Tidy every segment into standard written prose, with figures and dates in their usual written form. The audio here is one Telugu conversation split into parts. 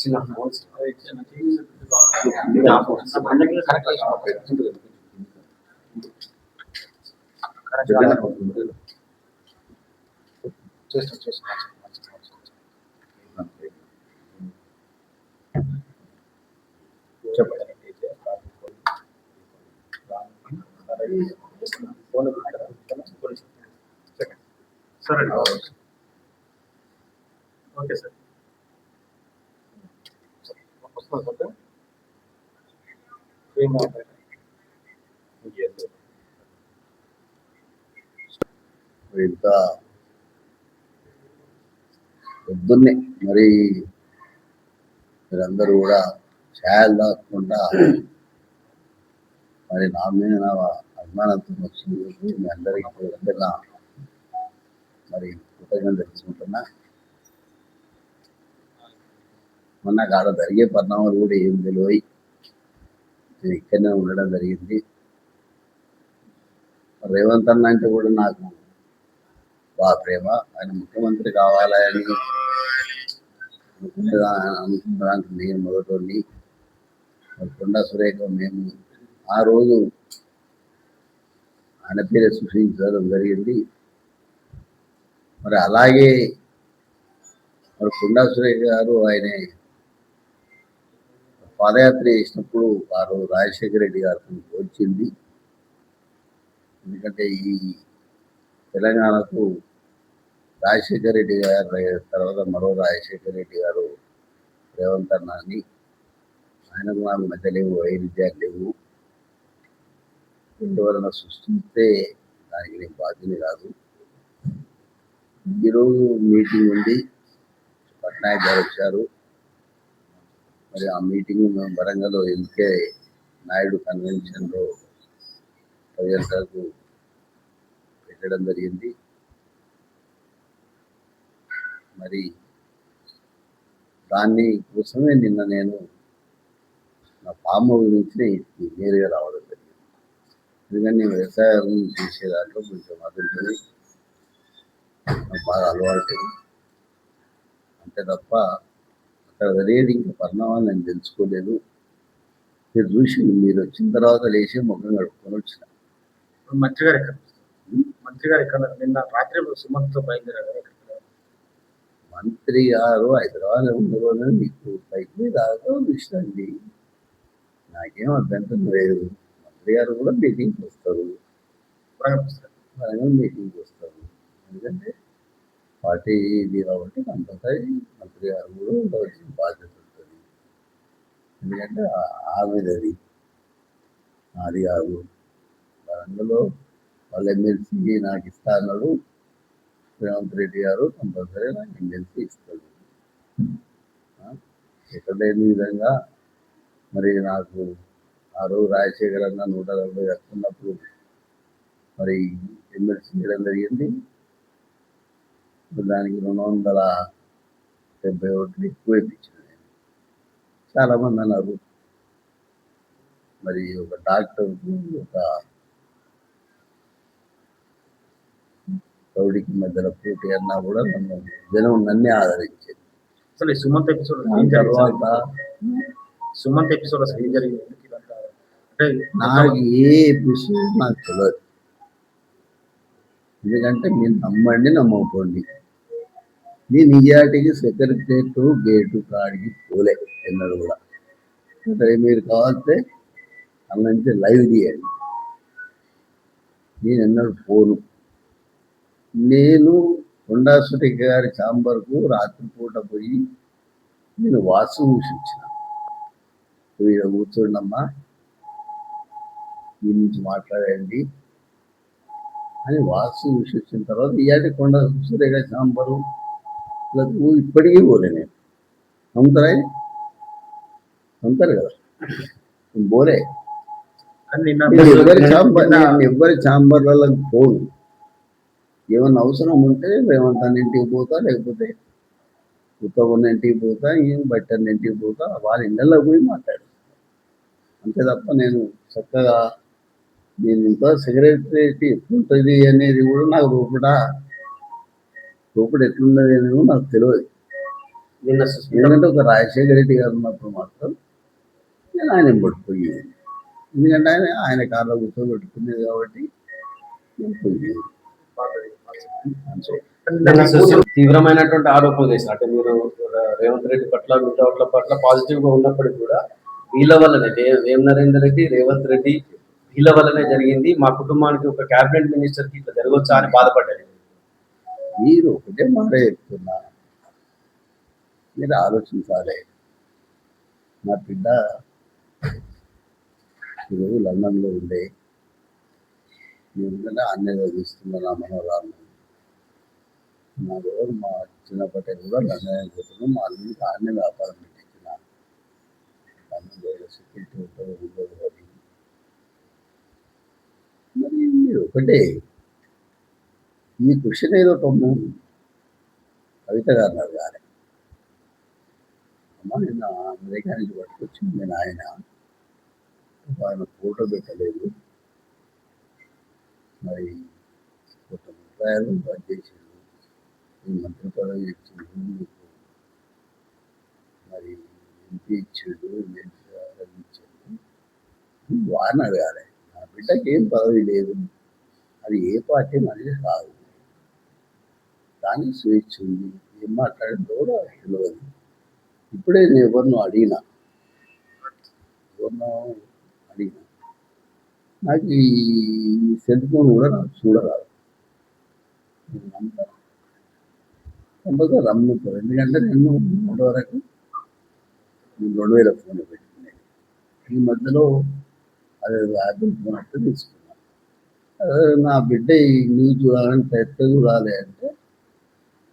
చిన్న ఫోన్స్ సరే ఓకే సార్ ఇంత పొద్దున్నే మరి మీరందరూ కూడా ఛాయలు దాక్కుండా మరి నా మీద నా అభిమానంతో వచ్చింది మీ అందరికీ మరి కృతజ్ఞతలు తెలుసుకుంటున్నా. మొన్న కాడ జరిగే పరిణామాలు కూడా ఏం తెలియదు, నేను ఇక్కడనే ఉండడం జరిగింది. రేవంత్ అన్న అంటే కూడా నాకు బాగా ప్రేమ. ఆయన ముఖ్యమంత్రి కావాలని అనుకున్నదానికి నేను మొదటి కొండా సురేఖ మేము ఆ రోజు ఆయన పేరు సృష్టించడం జరిగింది. మరి అలాగే మరి కొండా సురేఖ గారు ఆయన పాదయాత్ర చేసినప్పుడు వారు రాజశేఖర రెడ్డి గారిని వచ్చింది. ఎందుకంటే ఈ తెలంగాణకు రాజశేఖర రెడ్డి గారు తర్వాత మరో రాజశేఖర రెడ్డి గారు రేవంత్ అన్న అని ఆయనకు నాకు మధ్య లేవు, వైరుధ్యాలు లేవు. ఎవరైనా సృష్టిస్తే దానికి నేను బాధ్యత కాదు. ఈరోజు మీటింగ్ ఉంది, పట్నాయక్ గారు వచ్చారు. మరి ఆ మీటింగ్ మేము వరంగల్లో ఎల్కే నాయుడు కన్వెన్షన్లో ప్రజలకు పెట్టడం జరిగింది. మరి దాన్ని కోసమే నిన్న నేను నా పాము గురించి నేరుగా రావడం జరిగింది. ఎందుకంటే నేను వ్యవసాయం చేసే దాంట్లో కొంచెం అదుంటుంది, నాకు బాగా అలవాటు. అంతే తప్ప అక్కడ జరిగేది ఇంకా పరిణామాలు నేను తెలుసుకోలేదు. మీరు చూసి మీరు వచ్చిన తర్వాత లేచి ముఖం కడుక్కొని వచ్చిన. మంత్రి గారు ఎక్కడ నిన్న రాత్రి సుమంత్తో బయలుదేరారు. మంత్రి గారు హైదరాబాద్ ఉండగానే మీకు పైకి రావడం ఇష్టండి, నాకేం అభ్యంతరం లేదు. మంత్రి గారు కూడా మీటింగ్కి వస్తారు, వరంగల్ మీటింగ్కి వస్తారు. ఎందుకంటే పార్టీ ఇది కాబట్టి కంపల్సరీ మంత్రి గారు కూడా ఉండవలసిన బాధ్యత ఉంటుంది. ఎందుకంటే ఆమెది నాది కాదు. వరంగల్లో వాళ్ళ ఎమ్మెల్సీ నాకు ఇస్తా అన్నాడు రేవంత్ రెడ్డి గారు, కంపల్సరీ నాకు ఎమ్మెల్సీ ఇస్తాడు. ఎక్కడ లేని విధంగా మరి నాకు ఆ రోజు రాజశేఖర అన్న 140 వస్తున్నప్పుడు మరి ఎమ్మెల్సీ చేయడం జరిగింది. దానికి 270 ఓట్లు ఎక్కువ ఇప్పించాను నేను. చాలామంది అన్నారు మరి ఒక డాక్టర్కు ఒక రౌడీకి మధ్యలో పోటీ అన్నా కూడా జనం నన్నే ఆదరించేది. అసలు సుమంత్ ఎపిసోడ్ తర్వాత సుమంత్ ఎపిసోడ్ అసలు ఏం జరిగింది? నాకు ఏ ఎపిసోడ్ నాకు తెలియదు. ఎందుకంటే మీరు నమ్మండి నమ్మకపోండి, నేను నిజాటికి సెక్రటరేట్ గేటు కాడికి పోలే ఎన్నడూ కూడా. సరే మీరు కావాలంటే అన్నంటే లైవ్ తీయండి, నేను ఎన్నడూ పోను. నేను కొండా సురేఖ గారి ఛాంబర్కు రాత్రిపూట పోయి నేను వాసు చూసిచ్చిన, వీడ కూర్చోండమ్మా మీ నుంచి మాట్లాడండి అని వాసు చూసి వచ్చిన తర్వాత ఇయాటి కొండా సురేఖ ఛాంబరు ఇప్పటికీ పోలే. నేను నమ్ముతారు కదా, పోలే. ఎవరి ఛాంబర్లకు పోను. ఏమన్నా అవసరం ఉంటే రేవంత్ అన్న ఇంటికి పోతా, లేకపోతే ఉత్తగున్న ఇంటికి పోతా, బట్టన్న ఇంటికి పోతా, వాళ్ళ ఇళ్ళల్లో పోయి మాట్లాడు. అంతే తప్ప నేను చక్కగా నేను ఇంత సెక్రటరేట్ ఎట్లుంటుంది అనేది కూడా నాకు రూపుడు ఎట్లున్నది అనేది నాకు తెలియదు. నిన్న సుస్మిత ఎందుకంటే ఒక రాజశేఖర రెడ్డి గారు ఉన్నప్పుడు మాత్రం నేను ఆయన పట్టుకుపోయేది. ఎందుకంటే ఆయన కార్లో కూర్చోబెట్టుకునేది కాబట్టి నేను పోయేది. తీవ్రమైనటువంటి ఆరోపణలు చేశారు. అంటే మీరు రేవంత్ రెడ్డి పట్ల మిగతా పట్ల పాజిటివ్ గా ఉన్నప్పటికీ కూడా వీళ్ళ వల్లనే వేం నరేందర్ రెడ్డి, రేవంత్ రెడ్డి వీళ్ళ వల్లనే జరిగింది. మా కుటుంబానికి ఒక క్యాబినెట్ మినిస్టర్ కి ఇట్లా జరగవచ్చా అని బాధపడ్డారు. మీరు ఒకటే మాట చెప్తున్నా, మీరు ఆలోచించాలి. నా బిడ్డ ఈరోజు లండన్లో ఉండే నేను అన్నీ చదివిస్తున్నా నా మనోరాలను. నా రోజు మా చిన్నప్పటి కూడా లండన్ పోతున్నాం. మా అల్లుడికి ఆడనే వ్యాపారం పెట్టించిన సెక్యూరిటీ ఉంటుంది. మరి మీరు ఒకటే ఈ క్వశ్చన్ ఏదో తమ్ము కవిత గారు అడగాలి. అమ్మ నిన్న అమెరికా నుంచి పట్టుకొచ్చింది నేను ఆయన ఫోటో పెట్టలేదు, మరి కొత్త రూపాయలు బంద్ చేసిండు, ఈ మంత్రి పదవి ఇచ్చిండు, మీకు మరి ఎంపీ ఇచ్చిండు, ఇచ్చిండు, వారిని అడగాలి. నా బిడ్డకి ఏం పదవి లేదు, అది ఏ పార్టీ మనిషి కాదు, కానీ స్వేచ్ఛ ఉంది, ఏం మాట్లాడిందో కూడా తెలియదు. ఇప్పుడే నేను ఎవరినో అడిగినా నాకు ఈ సెల్ ఫోన్ కూడా నాకు చూడరాదు. అంతా రమ్ముతారు. ఎందుకంటే నేను 3 వరకు 2000 ఫోన్ పెట్టుకునేది. ఈ మధ్యలో అదే యాపిల్ ఫోన్ అంటే తీసుకున్నాను. నా బిడ్డ ఈ న్యూస్ చూడాలంటే ఎట్ట చూడాలి అంటే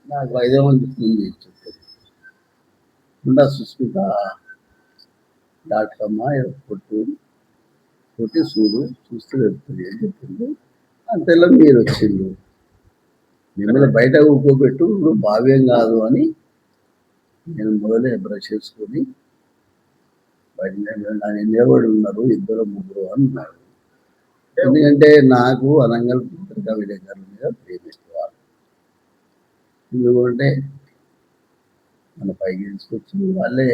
నాకు 5 మంది ఫోన్ చేసి చెప్పారు. ఉండా సుస్మిత .com కొట్టి చూస్తే వెళ్తుంది అని చెప్పింది. అంతలో మీరు వచ్చిండు, మిమ్మల్ని బయట ఊకోబెట్టు భావ్యం కాదు అని నేను మొదలే బ్రష్ చేసుకొని బయట నిలబడి ఉన్నారు 2-3 అన్నారు. ఎందుకంటే నాకు అనంగల్ పత్రికా విలేకరుల మీద ప్రేమిస్తారు. ఎందుకంటే మన పైకి తీసుకొచ్చింది వాళ్ళే,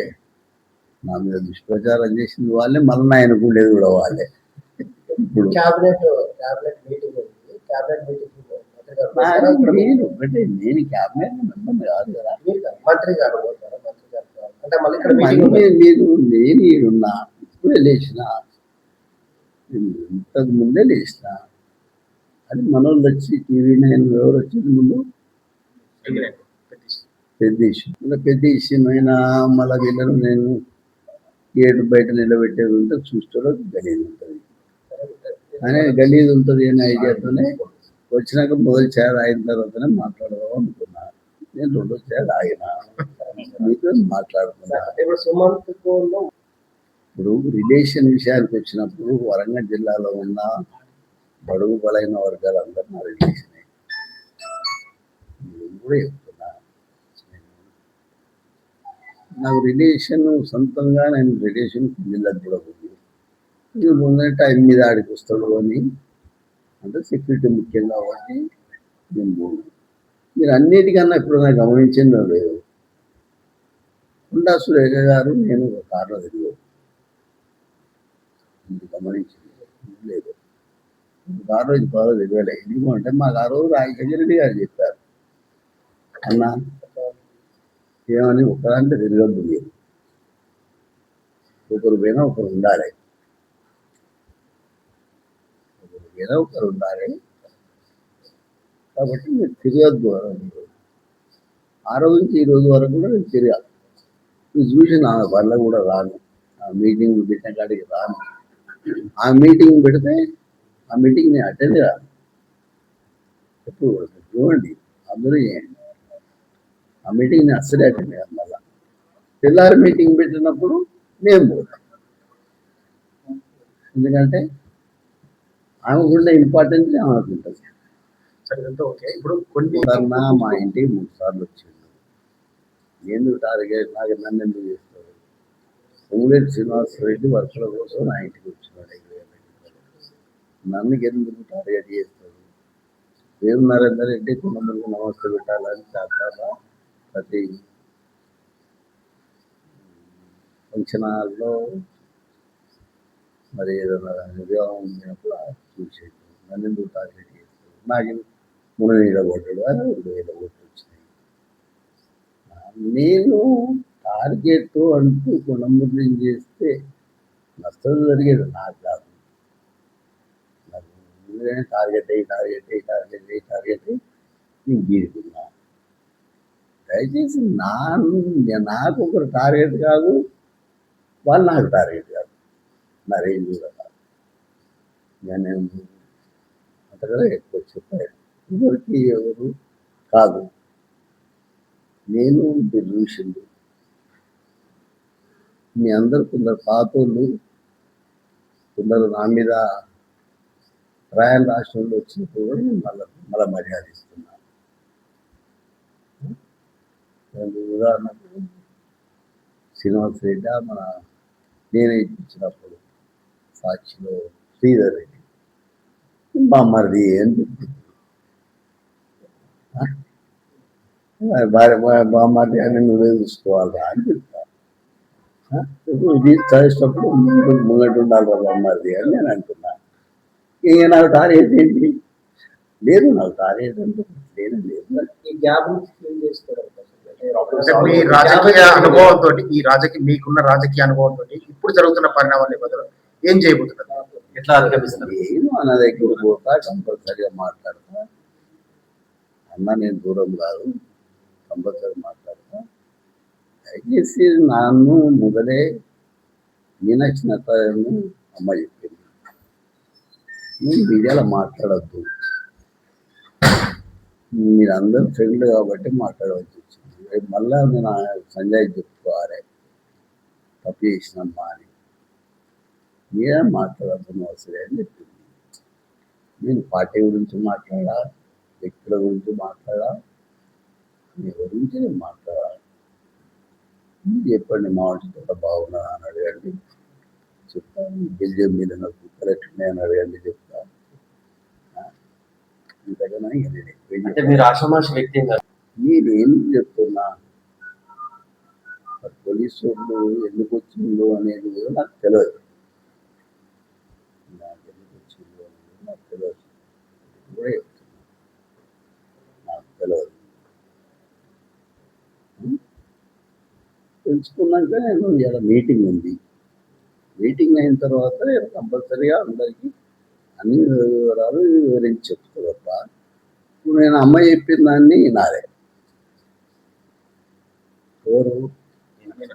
నా మీద దుష్ప్రచారం చేసింది వాళ్ళే, మళ్ళీ ఆయనకు ఉండేది కూడా వాళ్ళే. ఇప్పుడు నేను ఒకటే, నేను క్యాబినెట్ మెంబర్ కాదు కదా, నేను ఈడున్నా, ఇప్పుడే లేచిన, ఇంతకు ముందే లేచిన. అది మనోళ్ళు వచ్చి టీవీ 9 ఎవరు వచ్చింది ముందు పెద్ద ఇష్యూ, పెద్ద ఇష్యూ అయినా మళ్ళీ వీళ్ళను నేను గేటు బయట నిలబెట్టేది ఉంటే చూస్తే గలీజ్ ఉంటుంది అనే గలీజ్ ఉంటుంది అనే ఐడియాతోనే వచ్చినాక మొదటి చేయాలి, అయిన తర్వాతనే మాట్లాడదాం అనుకున్నా. నేను 2వ చేయాలి ఆగిన మీతో మాట్లాడుతున్నా. ఇప్పుడు రిలేషన్ విషయానికి వచ్చినప్పుడు వరంగల్ జిల్లాలో ఉన్న బడుగు బలైన వర్గాలు అందరూ నా రిలేషనే. నేను కూడా చెప్తున్నా, నాకు రిలేషన్ సొంతంగా నేను రిలేషన్ పిల్లలకు కూడా ఉంది. ఇది ముందే టైం మీద ఆడికి వస్తాడు అని అంటే సెక్యూరిటీ ముఖ్యం కాబట్టి నేను పోను. మీరు అన్నిటికన్నా ఎప్పుడైనా గమనించిందో లేదు, ఉండా సురేఖ గారు నేను ఒక కార్లో తిరిగాను, గమనించింది లేదు. కార్లో ఇది బాగా తిరగలే. ఎందుకంటే మాకు ఆ రోజు రాజశేఖర రెడ్డి గారు చెప్పారు, అన్న ఏమని ఒకరంటే తిరగద్దు, మీరు ఒకరు పోయినా ఒకరు ఉండాలి, ఒకరు ఉండాలి, కాబట్టి మీరు తిరగద్దు. ఆ రోజు నుంచి ఈ రోజు వరకు కూడా నేను తిరగాలి. మీరు చూసి నా వల్ల కూడా రాను, ఆ మీటింగ్ పెట్టిన కాడికి రాను. ఆ మీటింగ్ పెడితే ఆ మీటింగ్ నేను అటెండ్ కాను. ఎప్పుడు చూడండి, అందరూ చేయండి. ఆ మీటింగ్ నేను అస్సలే అటెండ్ కాదు. మళ్ళా తెల్లారి మీటింగ్ పెట్టినప్పుడు నేను పోతాను. ఎందుకంటే ఆమెకుండే ఇంపార్టెన్స్ ఆమెకు ఉంటుంది. ఇప్పుడు కొన్ని మా ఇంటికి 3 సార్లు వచ్చిండు. ఎందుకు టార్గెట్ నాకు నన్ను ఎందుకు చేస్తాడు? పొంగులేటి శ్రీనివాసరెడ్డి వర్కుల కోసం నా ఇంటికి వచ్చినాడు. నన్ను ఎందుకు టార్గెట్ చేస్తాడు? వేం నరేందర్ రెడ్డి కొంతమందికి నమస్తే పెట్టాలని చాలా ప్రతి ఫంక్షన్ హాల్లో మరి ఏదైనా వివాహం ఉన్నప్పుడు చూసేది నన్ను ఎందుకు టార్గెట్ చేస్తాడు, నాకు 3,000 కొట్టాడు, అది 2,000 కొట్టి వచ్చినాయి. నేను టార్గెట్ అంటూ గుణముద్రం చేస్తే నష్టం జరిగేది నాకు కాదు. నాకు ముందుగానే టార్గెట్ నేను గీరుకున్నా. దయచేసి నాకు ఒకరు టార్గెట్ కాదు, వాళ్ళు నాకు టార్గెట్ కాదు, నా రేంజ్ కూడా కాదు. నేను అంతగా ఎక్కువ చెప్పాను, ఎవరికి ఎవరు కాదు. నేను నిర్దోషులు. మీ అందరు కొందరు పాతోళ్ళు, కొందరు నా మీద రాయల్ రాష్ట్రంలో వచ్చినప్పుడు కూడా నేను మళ్ళీ మర్యాద ఇస్తున్నాను. ఉదాహరణకు శ్రీనివాస్ రెడ్డి మన నేనే ఇప్పించినప్పుడు సాక్షిలో శ్రీధర్ రెడ్డి బామ్మది అని చెప్తుంది. బామ్మది అని నువ్వే చూసుకోవాలా అని చెప్తాను. ఇది చదివేటప్పుడు ముంగటి ఉండాలి బామ్మది అని నేను అంటున్నా. ఇక నాకు టార్గెట్ ఏంటి లేదు, నాకు టార్గెట్ అంటే లేదు. ఈ గ్యాప్ ఫిల్ చేసుకోవడం మీ రాజకీయ అనుభవంతో, మీకున్న రాజకీయ అనుభవంతో ఇప్పుడు జరుగుతున్న పరిణామాల నేపథ్యంలో ఏం చేయబోతున్నారు, ఎట్లా అధిగమిస్తున్నారు? నేను అన్న దగ్గర పోతా, కంపల్సరిగా మాట్లాడతా. అన్న నేను దూరం కాదు, కంపల్సరీ మాట్లాడతా. దయచేసి నన్ను మొదలే మీనాక్షి నటరాజన్ అమ్మ చెప్పింది, నువ్వు మీడియాలో మాట్లాడద్దు, మీరందరూ ఫ్రెండ్లు కాబట్టి మాట్లాడవలసి వచ్చింది. రేపు మళ్ళా నేను సంజయ్ చెప్పుకోవాలి తప్పు చేసినమ్మా అని, మీరే మాట్లాడద్దు అవసరం అని చెప్పింది. నేను పార్టీ గురించి మాట్లాడా, వ్యక్తుల గురించి మాట్లాడా, మీ గురించి నేను మాట్లాడా. చెప్పండి మా వంట బాగున్నా అని అడగండి చెప్తాను, బెల్జియం మీద నాకు కరెక్ట్ ఉన్నాయని అడగండి చెప్తాను. ఇంతకన్నా అంటే మీరు ఆషామాషి వ్యక్తి నేను ఏం చెప్తున్నా, పోలీసు వాళ్ళు ఎందుకు వచ్చిందో అనేది కూడా నాకు తెలియదు. నాకు ఎందుకు వచ్చిందో అనేది నాకు తెలియదు, కూడా చెప్తున్నా నాకు తెలియదు. తెలుసుకున్నాక నేను ఇలా మీటింగ్ ఉంది, మీటింగ్ అయిన తర్వాత నేను కంపల్సరీగా అందరికీ అన్ని వివరాలు వివరించి చెప్తా తప్ప ఇప్పుడు నేను అమ్మ చెప్పిన దాన్ని నాదే. ఎవరు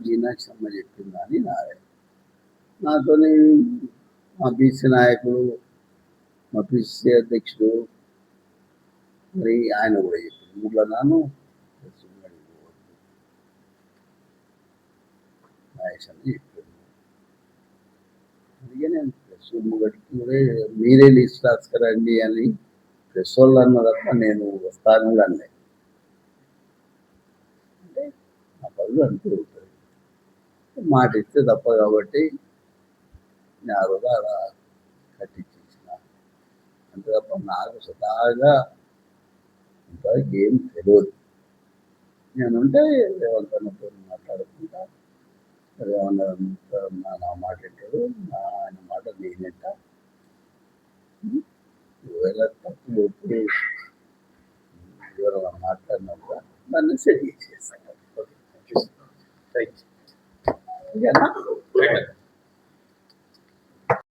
మీనాక్షి అమ్మ చెప్పిన దాన్ని నాదే. నాతో మా బీసీ నాయకుడు, మా పిసిసి అధ్యక్షుడు మరి ఆయన కూడా చెప్పింది, ముగ్గురు నాను నాయక్ అని చెప్పింది. అందుకే నేను ప్రెస్ ముగ్గడికి కూడా మీరే లిస్ట్ రాసుకురండి అని ప్రెస్ వాళ్ళు అన్న తప్ప నేను వస్తాను కూడా అనలే. అంటే నా పనులు అంటూ ఉంటుంది, మాట ఇస్తే తప్ప కాబట్టి నేను ఆ రోజు అలా కట్టించేసిన అంతే తప్ప నాకు సదాగా ఇంతవరకు ఏం తెలియదు. నేనుంటే రేవంత్ అన్నతో మాట్లాడుకుంటా, రేవన్న నా మాట వింటాడు, ఆయన మాట నేనంట. ఒకవేళ తప్పు ఒప్పి ఎవరైనా మాట్లాడినప్పుడు దాన్ని సెట్ చేసేస్తాను. రైట్. ఓకేనా?